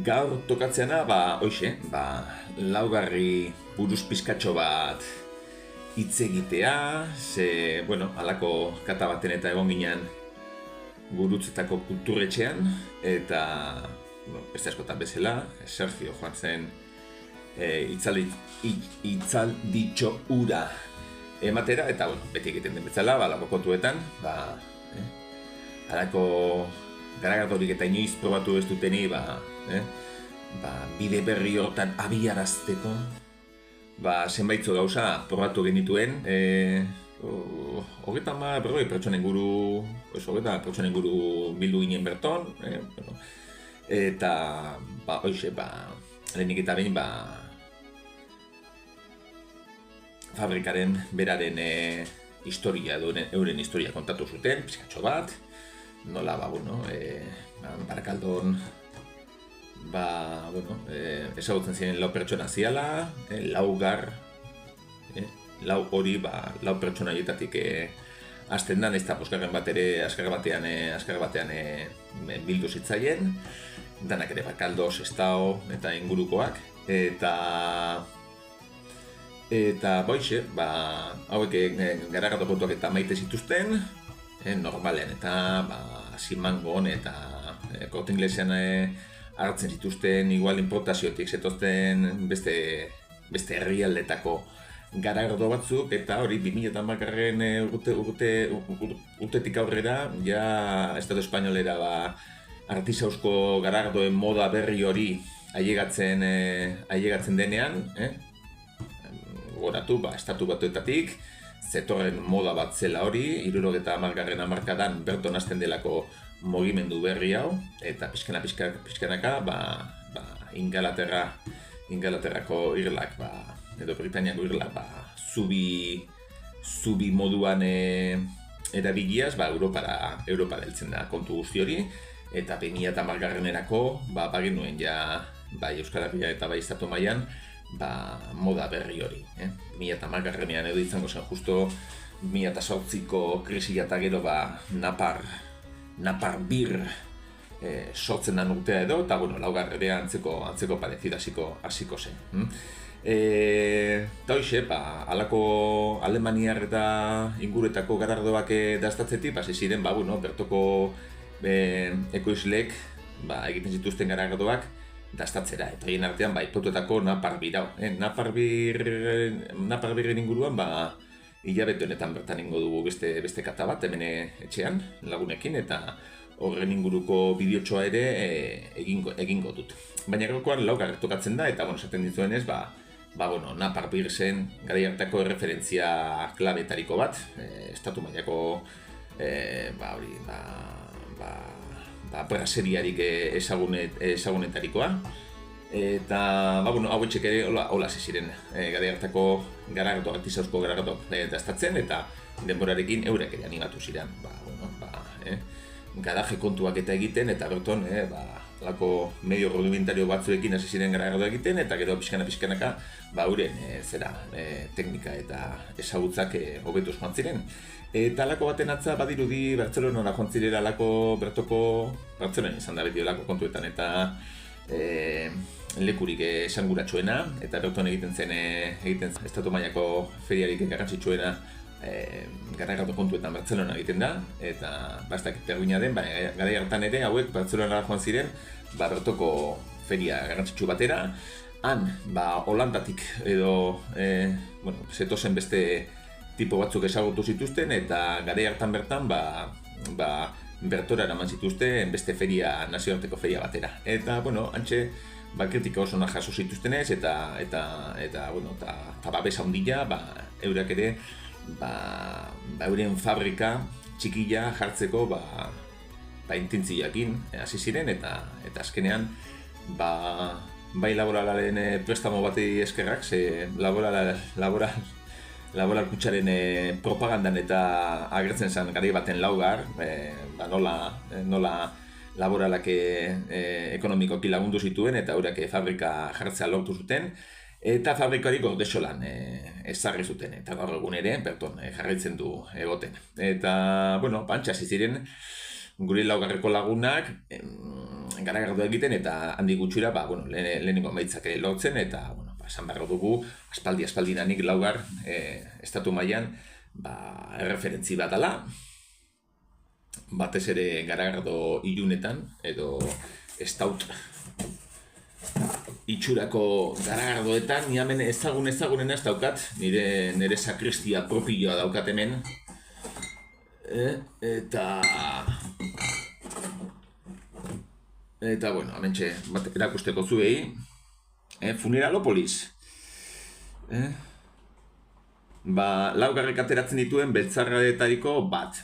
Gaur tokatzeana, laugarri buruz pizkatxo bat hitz egitea, halako kata baten eta egon ginen gurutzetako kulturretxean, eta, beste askotan bezala, Sergio joan zen itzalditxo ura ematera, eta, beti egiten den bezala, halako kontuetan, halako garagardorik eta inoiz probatu ez duteni, bide berri hortan abiarazteko, zenbaitzo gauza probatu genituen, hogeita pertsonen guru bildu ginen berton, eta, lehenik eta behin, fabrikaren beraren historia, euren historia kontatu zuten, pizkatxo bat, nola, Barakaldon, ezagutzen ziren lau pertsona ziala, lau hori, lau pertsona horietatik hasten dan, ez da bosgarren bat ere azkar batean bildu zitzaien, danak ere Barakaldo, Sestao eta ingurukoak, eta hauek garagardo kontuak eta maite zituzten, normalean eta Simangon eta Korte Inglesean hartzen zituzten, igual importaziotik zetozten beste herrialdetako garagardo batzuk, eta hori 2010 urtetik aurrera, ja Estatu Espainolera artisausko garagardoen moda berri hori ailegatzen denean, goratu, Estatu Batuetatik, zetorren moda bat zela hori, 70. hamarkadan berton hasten delako mugimendu berri hau, eta pixkanaka, Ingalaterrako irlak, edo Britaniako irlak, zubi moduan erabiliaz, Europara heltzen da kontu guzti hori, eta 2010-erako, bagenuen ja, bai Euskal Herria eta bai estatu mailan, moda berri hori. 2010-ean edo izango zen justo 2008ko krisia eta gero Napar bir sortzen den urtea edo, eta laugarrea antzeko parezida hasiko zen. Eta hoxe, halako Alemaniar eta inguretako garardoak daztatzetik, ziren, bertoko ekoizleek egiten zituzten garardoak dastatzera, eta horien artean ipotutako Napar bir hau. Napar birren inguruan, hilabete honetan bertan ingo dugu beste kata bat, hemen etxean, lagunekin, eta horren inguruko bideotxoa ere egingo dut. Baina gaurkoan laugar tokatzen da, eta esaten ditzuenez, Napar bir zen garai hartako erreferentzia klabetariko bat, estatu mailako braseriarik ezagunetarikoa. Eta, hauetxek ere hola ziren garai hartako artisausko garagardoak dastatzen, eta denborarekin eurek ere animatu ziren. Garaje kontuak eta egiten, eta berton, lako medio rudimentario batzuekin hasi ziren garagardoa egiten, eta gero pixkanaka, euren teknika eta ezagutzak hobetuz joan ziren. Eta lako baten atza badirudi Bartzelonara joan zirela Bartzelonan izan da beti olako kontuetan, eta lekurik esanguratsuena, eta berton egiten zen estatu mailako feriarik garrantzitsuena garagardo kontuetan Bartzelona egiten da, eta bastak perguina den, garai hartan ere hauek Bartzelonara joan ziren bertoko feria garrantzitsu batera. Han, Holandatik edo zetozen beste tipo batzuk ezagutu zituzten, eta garai hartan bertan bertora eraman zituzten beste feria, nazioarteko feria batera. Eta, hantxe, kritika oso nahi jaso zituztenez, eta babesa handia, eurak ere, euren fabrika txikila jartzeko intentziakin hasi ziren, eta azkenean, bai laboralaren prestamo bati eskerrak, ze laboral kutsaren propagandan eta agertzen zen garai baten laugar, nola laboralak ekonomikoki lagundu zituen eta eurak fabrika jartzea lortu zuten, eta fabrikari gordesolan ezarri zuten, eta gaur egun ere, jarraitzen du egoten. Eta, pantxasi ziren, gure laugarreko lagunak garagardo egiten eta handik gutxira, bueno, lehenengo emaitzak lortzen eta, bueno, esan beharra dugu, aspaldinanik laugar estatu mailan erreferentzi bat dela, batez ere garagardo ilunetan edo stout itxurako garagardoetan, ni hemen ezagunena ez daukat, nire sakristia propioa daukat hemen, eta bueno, hementxe erakusteko zuei, Funeralopolis. Laugarrek ateratzen dituen beltzarradetariko bat,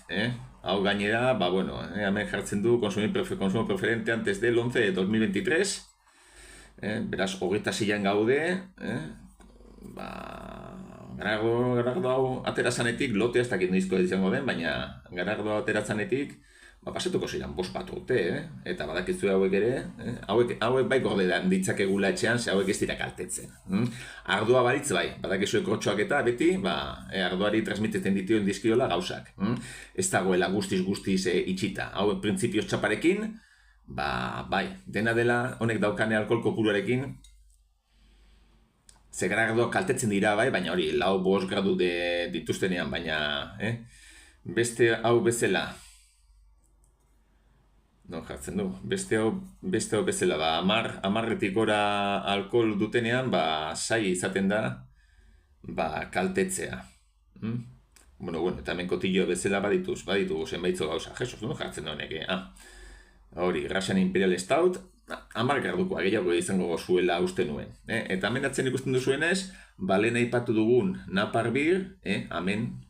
hau gainera, bueno, hemen jartzen du consumo preferente antes del 11 de 2023, beraz, 26an gaude, garagardo hau aterazanetik, lote ez dakit noizko izango den, baina garagardo aterazanetik, pasatuko ziren 5 bat urte, eta badakizu hauek ere, hauek bai gorde ditzakegula etxean, ze hauek ez dira kaltetzen. Ardoa baritz bai, badakizu krotxoak eta beti, ardoari transmitetzen dituen dizkiola gauzak. Ez dagoela guztiz itxita. Hauek printzipioz txaparekin, bai, dena dela honek daukane alkohol kopuruarekin, ze garagardoak kaltetzen dira bai, baina hori, 4-5 gradu dituztenean, baina beste hau bezala, jartzen du, beste hau bezala, 10-etik gora alkohol dutenean, zai izaten da, kaltetzea. Bueno, eta hemen kotillo bezala baditugu zenbaitzo gauza, Jesus, jartzen da honek, hori, Russian Imperial Stout, 10 gradukoa gehiago izango zuela uste nuen. Eta hemen atzen ikusten duzuenez, lehen aipatu dugun Napar Beer, hemen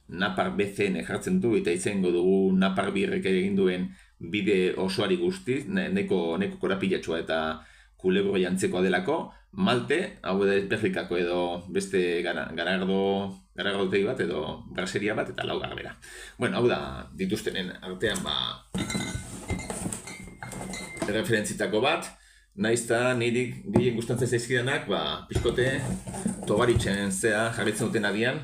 Napar BCN jartzen du, eta izango dugu Napar Beerrek egin duen bide osoari guztiz, neko korapilatxua eta kulebro jantzekoa delako, malte, hau da Belgikako edo beste garagardotegi bat edo braseria bat eta laugar bera. Bueno, hau da dituztenen artean referentzitako bat, naizta nirik gehien gustatzen zaizkidanak, pixkote tobaritzen zea jarritzen duten adian,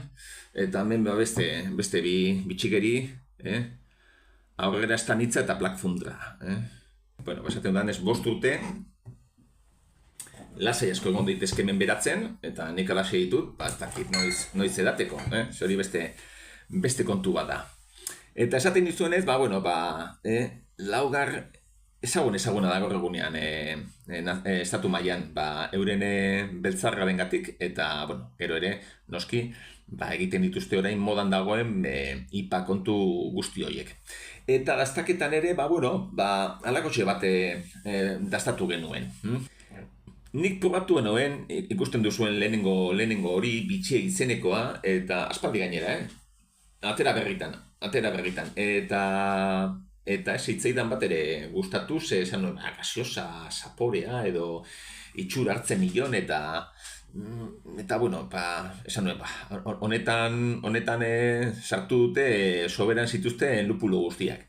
eta hemen beste bitxikeri, aurrera estanitza eta Black Fundra. Bueno, esaten danez 5 urte, lasai asko egon daitezke hemen beratzen, eta nik alasei ditut, ez dakit noiz edateko, hori beste kontu bat da. Eta esaten dizuenez, laugar ezaguna da gaur egunean estatu mailan euren beltzarrarengatik, eta, gero ere, noski, egiten dituzte orain modan dagoen IPA kontu guzti horiek. Eta daztaketan ere, halakotxe bat daztatu genuen. Nik probatu genuen, ikusten duzuen lehenengo hori, bitxie izenekoa, eta aspaldi gainera, atera berritan. Eta ez hitzeidan bat ere gustatu, ze esan nuen, gaseosa, saporea, edo itxur hartzen nion, eta esan nuen, honetan sartu dute soberan zituzten lupulo guztiak.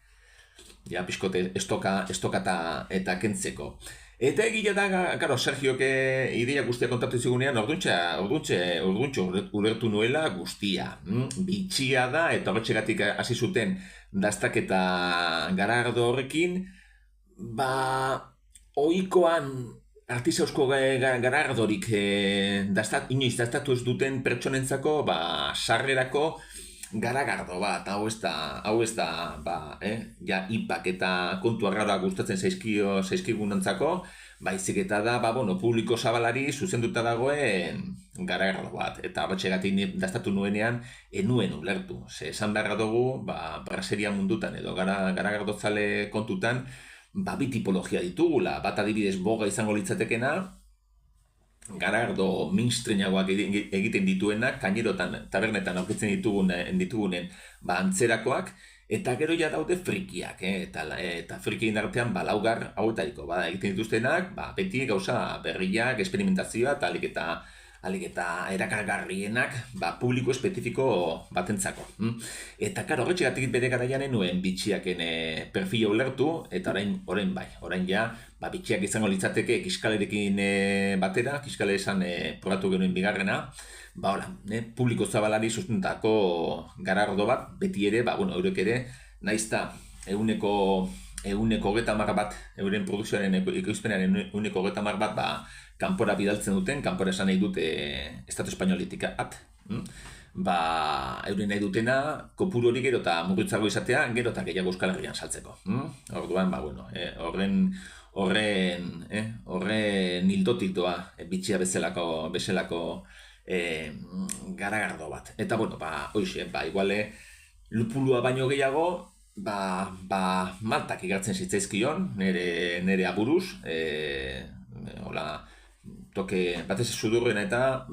Ja, pixkote estokata eta kentzeko. Eta egia da, karo, Sergiok ideia guztia kontatu zigunean, orduntxe ulertu nuela guztia. Bitxia da, eta horretxegatik hasi zuten daztaketa garagardo horrekin, ohikoan artisausko garagardorik inoiz daztatu ez duten pertsonentzako, sarrerako garagardo bat, hau ez da, ipak eta kontu arraroa gustatzen zaizkigunontzako, baizik eta da, publiko zabalari zuzenduta dagoen garagardo bat. Eta batxegatik daztatu nuenean, enuen ulertu. Ze esan beharra dugu, braseria mundutan edo garagardotzale kontutan, bi tipologia ditugula. Bat adibidez boga izango litzatekena, garagardo mainstreamagoak egiten dituenak, kainerotan, tabernetan aurkitzen ditugunen antzerakoak, eta gero ja daude frikiak, eta frikien artean laugar hauetariko egiten dituztenak, beti gauza berriak, esperimentazioa, eta alik eta erakargarrienak publiko espezifiko batentzako. Eta karo, horretxegatik bere garaian nuen bitxiaken perfila ulertu, eta orain ja, bitxiak izango litzateke kiskalerekin batera, kiskale esan probatu genuen bigarrena, publiko zabalari sustentako garagardo bat, beti ere, eurek ere, naizta euneko 30 bat, euren produkzioaren ekoizpenaren euneko 30 bat, kanpora bidaltzen duten, kanpora esan nahi dute Estatu Espainolitik at, euren nahi dutena, kopuru hori gero eta murritzago izatea, gero eta gehiago Euskal Herrian saltzeko. Orduan, horren hildotik doa bitxia bezalako garagardo bat. Eta, hoxe, iguale, lupulua baino gehiago, maltak igartzen zitzaizkion, nere aburuz, toke batez sudurren eta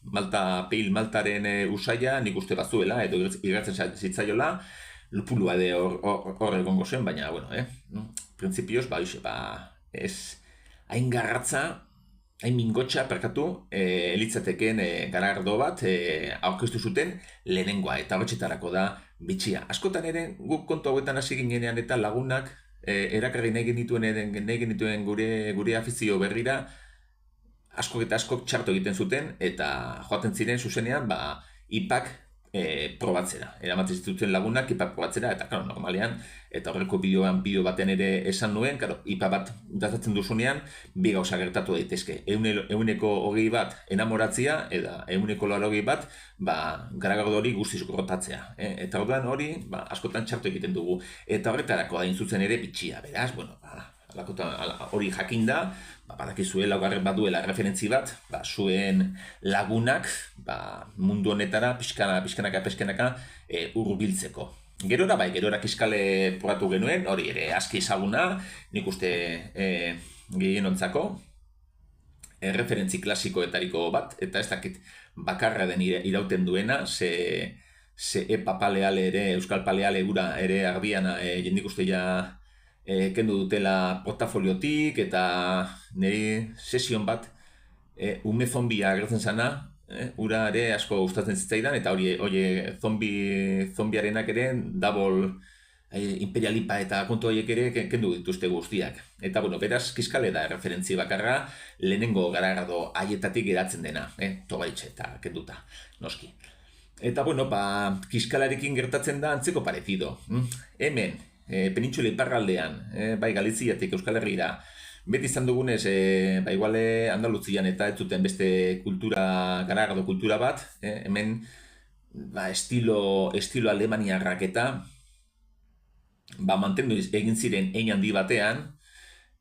maltaren usaia nik uste bazuela, edo igartzen zitzaiola, lupulua de hor egongo zen, baina, printzipioz, ez hain garratza, hain mingotxa, elitzateken garagardo bat aurkeztu zuten lehenengoa, eta horretxetarako da bitxia. Askotan ere, guk kontu hauetan hasi ginean eta lagunak erakarri nahi genituen gure afizio berrira, askok txarto egiten zuten, eta joaten ziren zuzenean, ipak probatzera. Eramaten zituzten lagunak ipak probatzera, eta normalean, eta horreko bideo baten ere esan nuen, ipa bat datatzen duzunean, bi gauza gertatu daitezke. Euneko 20 bat enamoratzia, eta euneko 80 bat, garagardo hori guztiz rotatzea. Eta orduan hori, askotan txarto egiten dugu. Eta horretarako da zuzen ere bitxia, beraz, hori jakinda, badakizue laugarren baduela referentzi bat, zuen lagunak mundu honetara pixkanaka hurbiltzeko. Gerora kiskale probatu genuen, hori ere aski ezaguna, nik uste gehienontzako, referentzi klasikoetariko bat, eta ez dakit bakarra den irauten duena, ze epa paleale ere, euskal paleale gura ere ardian jendik uste kendu dutela portafoliotik, eta niri sesion bat ume zombia agertzen zana, ura ere asko gustatzen zitzaidan, eta hori zombiarenak ere double imperialipa eta kontu horiek ere kendu dituzte guztiak. Eta beraz kiskale da referentzi bakarra lehenengo garagardo haietatik geratzen dena, tobaitxe eta kenduta, noski. Eta kiskalarekin gertatzen da antzeko parezido. Hemen, penintxula iparraldean, bai Galiziatik Euskal Herrira, beti izan dugunez, iguale Andaluzian eta ez zuten beste garagardo kultura bat, hemen estilo alemaniarrak eta mantendu egin ziren ein handi batean,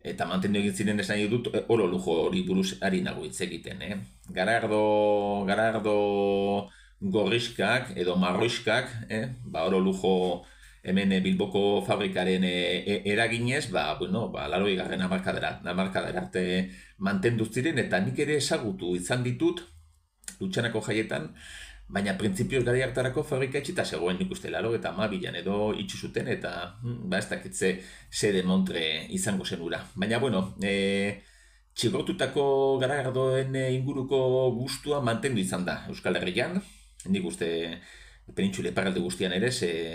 eta mantendu egin ziren esan dut oro lujo hori buruz ari nago hitz egiten. Garagardo gorriskak edo marroiskak, oro lujo hemen Bilboko fabrikaren eraginez, 80. hamarkadara arte mantendu ziren, eta nik ere ezagutu izan ditut Lutxanako jaietan, baina printzipioz gari hartarako fabrika etxita zegoen nik uste 82an edo itxu zuten, eta ez dakitze ze demontre izango zen ura. Baina, txigortutako garagardoen inguruko gustua mantendu izan da Euskal Herrian, nik uste penintxule iparralde guztian ere,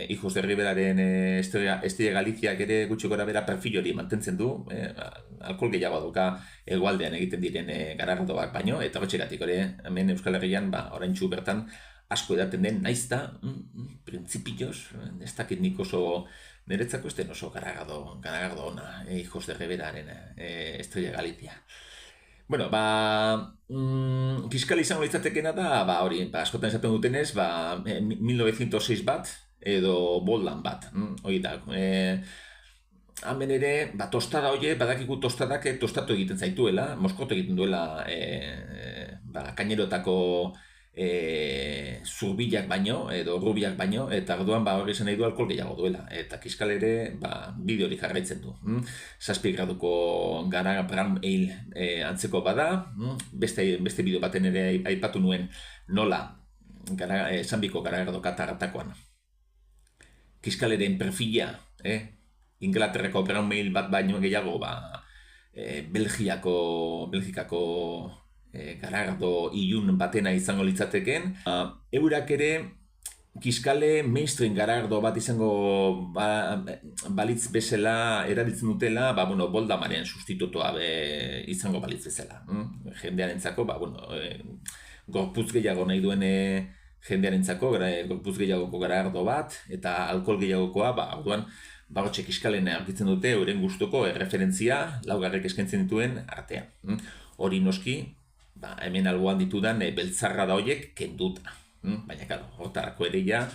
Hijos de Riberaren Estrella Galiziak ere gutxi gora bera perfil hori mantentzen du, alkohol gehiago dauka hegoaldean egiten diren garagardoak baino, eta hortxegatik ere, hemen Euskal Herrian, oraintsu bertan asko edaten den, naizta, printzipioz, ez dakit nik oso, niretzako ez den oso garagardo ona, Hijos de Riberaren Estrella Galizia. Kiskal izango litzatekena da, hori, askotan esaten dutenez, 1906 bat, edo Boldan bat, hori da. Hemen ere, tostada hori, badakiku tostadak tostatu egiten zaituela, moskoto egiten duela kainerotako zurbilak baino, edo rubiak baino, eta orduan hori esan nahi du alkohol gehiago duela. Eta kiskal ere, bide hori jarraitzen du. 7 graduko brown ale antzeko bada, beste bideo baten ere aipatu nuen nola Zanbiko garagardo kataratakoan. Kiskaleren perfila, Inglaterrako brown ale bat baino gehiago, Belgikako garagardo ilun batena izango litzateken. Eurak ere kiskale mainstream garagardo bat izango balitz bezala erabiltzen dutela, Boldamaren sustitutoa izango balitz bezala. Jendearentzako, gorputz gehiago nahi duen jendearentzako, gorputz gehiagoko garagardo bat, eta alkohol gehiagokoa, orduan hortxe kiskalen aurkitzen dute euren gustuko erreferentzia laugarrek eskaintzen dituen artean. Hori noski, hemen alboan ditudan beltzarra da horiek kenduta. Baina, claro, hortarako ere ja,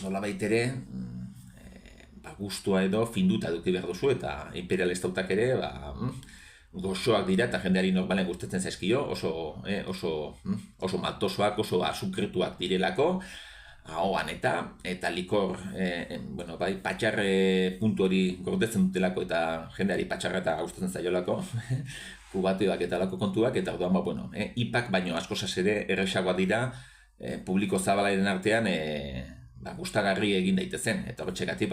nolabait ere, gustua edo finduta eduki behar duzu, eta imperialistautak ere, gozoak dira eta jendeari normalen gustatzen zaizkio, oso maltosoak, oso azukretuak direlako, ahoan eta likor, patxarre puntu hori gordetzen dutelako eta jendeari patxarra eta gustatzen zaiolako, kubatioak eta lako kontuak, eta orduan, ipak baino asko ere erresagoa dira, publiko zabalaren artean, gustagarri egin daitezen, eta horretxegatik,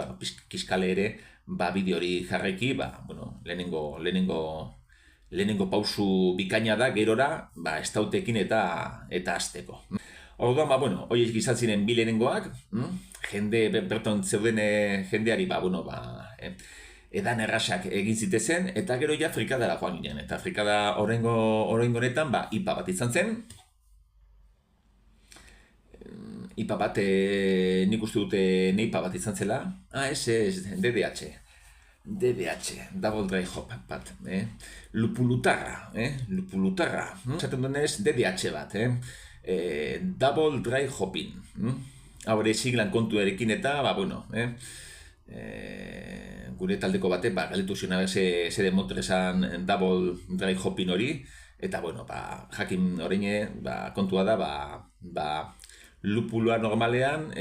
kiskale ere, bideo hori jarreki, lehenengo pausu bikaina da, gerora, estautekin eta azteko. Orduan, horiek izan ziren bi lehenengoak, jende berton zeuden jendeari, edan errasak egin zitezen, eta gero ja frikadara joan ginen, eta frikada oraingo honetan, IPA bat izan zen, IPA bat, nik uste dute neipa bat izan zela, DDH, Double Dry Hop bat, lupulutarra, esaten duenez DDH bat, Double Dry Hopping, hau ere siglan kontuarekin eta, gure taldeko batek, galetu ziona zer demontresan Double Dry Hopping hori, eta, jakin orain kontua da, lupuloa normalean,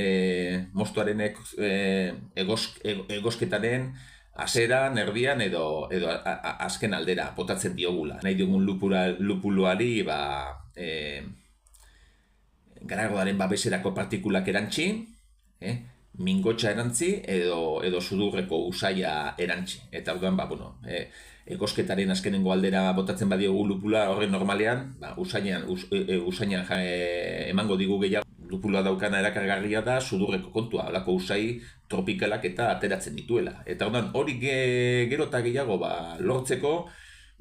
mostuaren egosketaren aseran, erdian edo azken aldera botatzen diogula. Nahi diogun lupuloari garagoaren babeserako partikulak erantzi, mingotxa erantzi edo sudurreko usaia erantzi. Eta orduan, egosketaren azkenengo aldera botatzen badiogu lupula horren normalean, usainan emango digu gehiago. Lupuloa daukana erakargarria da, sudurreko kontua, halako usai tropikalak eta ateratzen dituela. Eta orduan, hori gero eta gehiago lortzeko,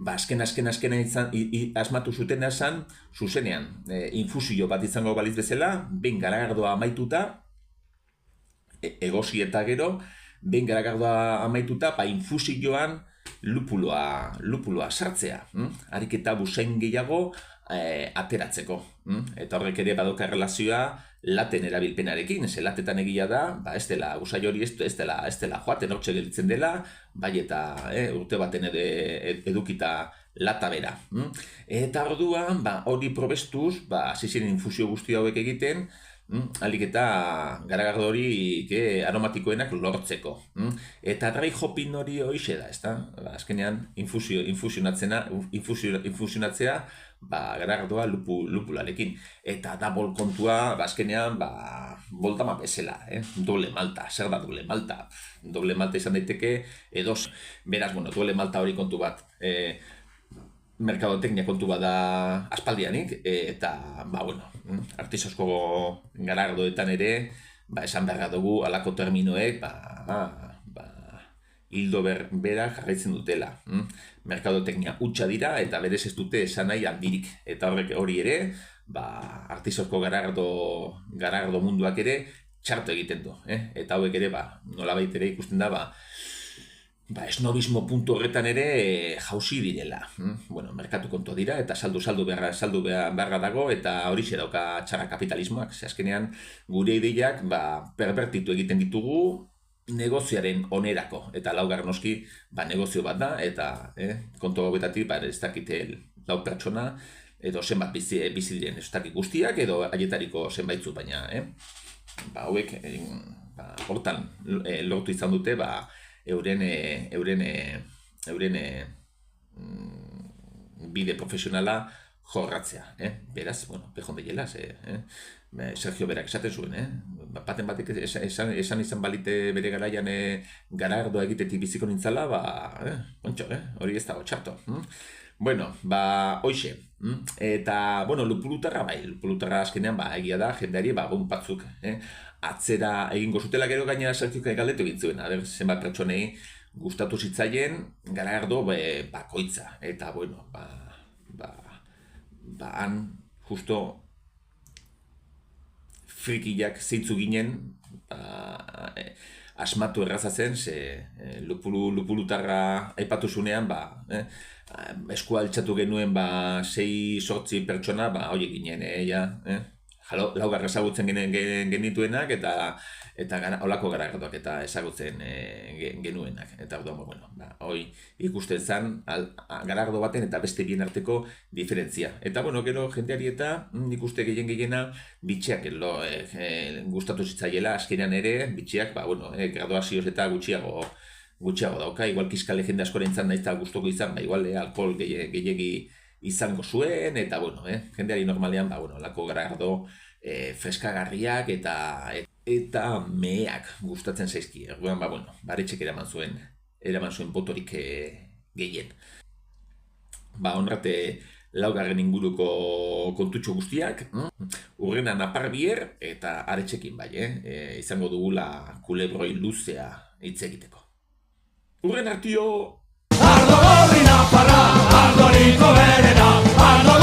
azken asmatu zutena esan, zuzenean, infusio bat izango baliz bezala, behin garagardoa amaituta, egosi eta gero, behin garagardoa amaituta, infusioan lupuloa sartzea. Harik eta busain gehiago ateratzeko. Eta horrek ere badauka relazioa laten erabilpenarekin, latetan egia da, ez dela, usai hori ez dela joaten hortxe gelditzen dela, bai eta urte baten edukita lata bera. Eta orduan, hori probestuz, hasi ziren infusio guzti hauek egiten, alik eta garagardo hori aromatikoenak lortzeko. Eta dry hopping hori hoxe da, ezta? Azkenean infusionatzea garagardoa lupularekin. Eta double kontua, azkenean, boltama bezala, doble malta. Zer da doble malta? Doble malta izan daiteke edos. Beraz, doble malta hori kontu bat. Merkadoteknia kontu bat da aspaldianik, eta, artisauzko garagardoetan ere, esan beharra dugu alako terminoek, hildo bera jarraitzen dutela. Merkadoteknia hutsa dira, eta berez ez dute esan nahi handirik. Eta hori ere, artisauzko garagardo munduak ere, txarto egiten du. Eta hauek ere, nolabait ere ikusten da, esnobismo puntu horretan ere jauzi direla. Merkatu kontua dira, eta saldu beharra dago, eta hori dauka txarra kapitalismoak. Azkenean, gure ideiak pervertitu egiten ditugu negozioaren onerako. Eta laugarren noski, negozio bat da, eta kontu hobetatik, ez dakite lau pertsona, edo zenbat bizi diren, ez dakit guztiak, edo haietariko zenbaitzu, baina, hauek, hortan lortu izan dute, euren bide profesionala jorratzea. Beraz, pejon deiela, Sergio berak esaten zuen, baten batek esan izan balite bere garaian garagardoa egitetik biziko nintzala, kontxo, hori ez dago txarto. Hoxe. Eta, lupulutarra azkenean, egia da, jendeari, batzuk, atzera egingo zutela gero gainera Sergio galdetu egin zuen, zenbat pertsonei gustatu zitzaien garagardo bakoitza. Eta, han justo frikiak zeitzu ginen, asmatu erraza zen, lupulutarra aipatu zunean, eskua altxatu genuen 6-8 pertsona, horiek ginen, laugarra ezagutzen genituenak eta holako garagardoak eta ezagutzen genuenak. Eta hoi ikusten zen garagardo baten eta beste bien arteko diferentzia. Eta gero jendeari eta nik uste gehiena bitxeak gustatu zitzaiela, azkenean ere bitxeak graduazioz eta gutxiago dauka, igual kiskale jende askoren zan nahiz eta gustoko izan, igual alkohol gehiegi izango zuen, eta jendeari normalean lako garagardo freskagarriak eta meheak gustatzen zaizki. Erduan, Aretxek eraman zuen botorik gehien. Honrate laugarren inguruko kontutxo guztiak, urrena napar bier eta Aretxekin izango dugula kulebroi luzea hitz egiteko. Urren artio! Ardo gorri naparra, ardoriko berena, ardo